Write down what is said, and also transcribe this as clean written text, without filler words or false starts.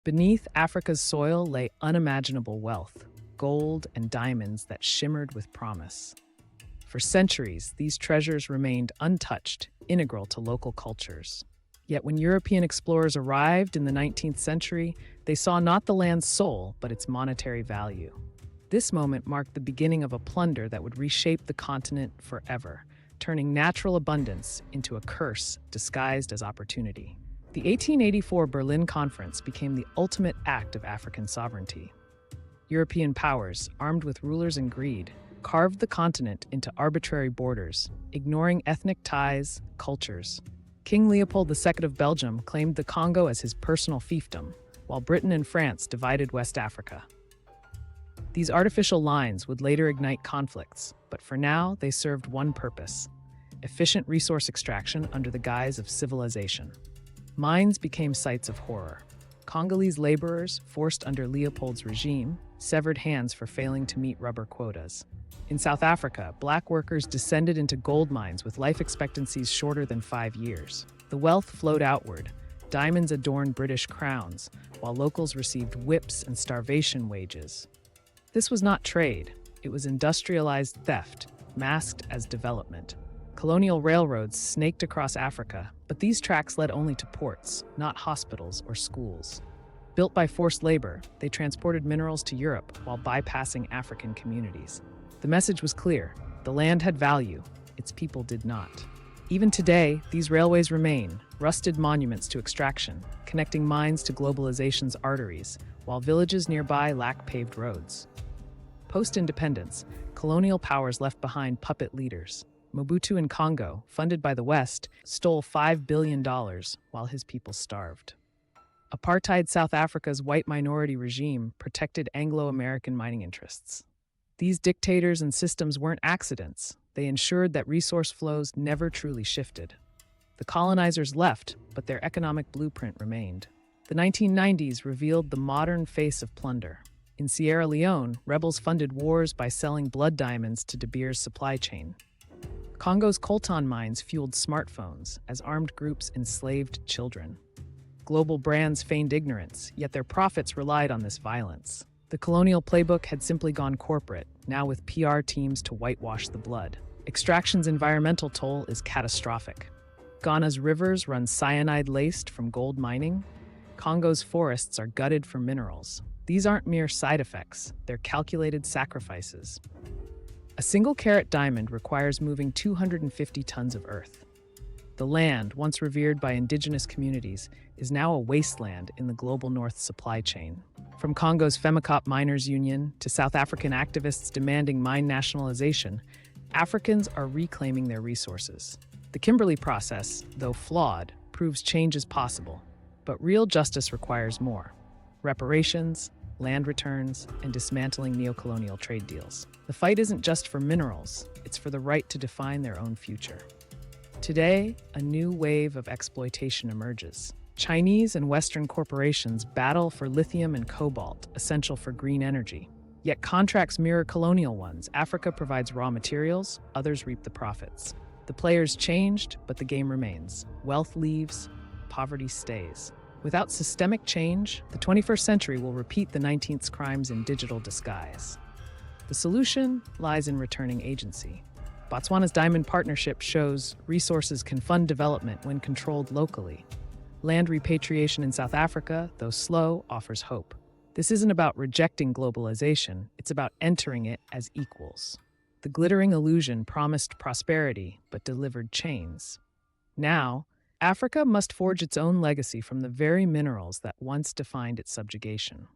Beneath Africa's soil lay unimaginable wealth, gold and diamonds that shimmered with promise. For centuries, these treasures remained untouched, integral to local cultures. Yet when European explorers arrived in the 19th century, they saw not the land's soul, but its monetary value. This moment marked the beginning of a plunder that would reshape the continent forever, turning natural abundance into a curse disguised as opportunity. The 1884 Berlin Conference became the ultimate act of African sovereignty. European powers, armed with rulers and greed, carved the continent into arbitrary borders, ignoring ethnic ties, cultures. King Leopold II of Belgium claimed the Congo as his personal fiefdom, while Britain and France divided West Africa. These artificial lines would later ignite conflicts, but for now they served one purpose: efficient resource extraction under the guise of civilization. Mines became sites of horror. Congolese laborers, forced under Leopold's regime, severed hands for failing to meet rubber quotas. In South Africa, black workers descended into gold mines with life expectancies shorter than 5 years. The wealth flowed outward. Diamonds adorned British crowns, while locals received whips and starvation wages. This was not trade, it was industrialized theft, masked as development. Colonial railroads snaked across Africa, but these tracks led only to ports, not hospitals or schools. Built by forced labor, they transported minerals to Europe while bypassing African communities. The message was clear: the land had value, its people did not. Even today, these railways remain, rusted monuments to extraction, connecting mines to globalization's arteries, while villages nearby lack paved roads. Post-independence, colonial powers left behind puppet leaders. Mobutu in Congo, funded by the West, stole $5 billion while his people starved. Apartheid South Africa's white minority regime protected Anglo-American mining interests. These dictators and systems weren't accidents. They ensured that resource flows never truly shifted. The colonizers left, but their economic blueprint remained. The 1990s revealed the modern face of plunder. In Sierra Leone, rebels funded wars by selling blood diamonds to De Beers' supply chain. Congo's coltan mines fueled smartphones as armed groups enslaved children. Global brands feigned ignorance, yet their profits relied on this violence. The colonial playbook had simply gone corporate, now with PR teams to whitewash the blood. Extraction's environmental toll is catastrophic. Ghana's rivers run cyanide-laced from gold mining. Congo's forests are gutted for minerals. These aren't mere side effects, they're calculated sacrifices. A single carat diamond requires moving 250 tons of earth. The land, once revered by indigenous communities, is now a wasteland in the global North supply chain. From Congo's Femicop Miners Union to South African activists demanding mine nationalization, Africans are reclaiming their resources. The Kimberley process, though flawed, proves change is possible. But real justice requires more: reparations, land returns, and dismantling neocolonial trade deals. The fight isn't just for minerals, it's for the right to define their own future. Today, a new wave of exploitation emerges. Chinese and Western corporations battle for lithium and cobalt, essential for green energy. Yet contracts mirror colonial ones. Africa provides raw materials, others reap the profits. The players changed, but the game remains. Wealth leaves, poverty stays. Without systemic change, the 21st century will repeat the 19th's crimes in digital disguise. The solution lies in returning agency. Botswana's Diamond Partnership shows resources can fund development when controlled locally. Land repatriation in South Africa, though slow, offers hope. This isn't about rejecting globalization, it's about entering it as equals. The glittering illusion promised prosperity, but delivered chains. Now, Africa must forge its own legacy from the very minerals that once defined its subjugation.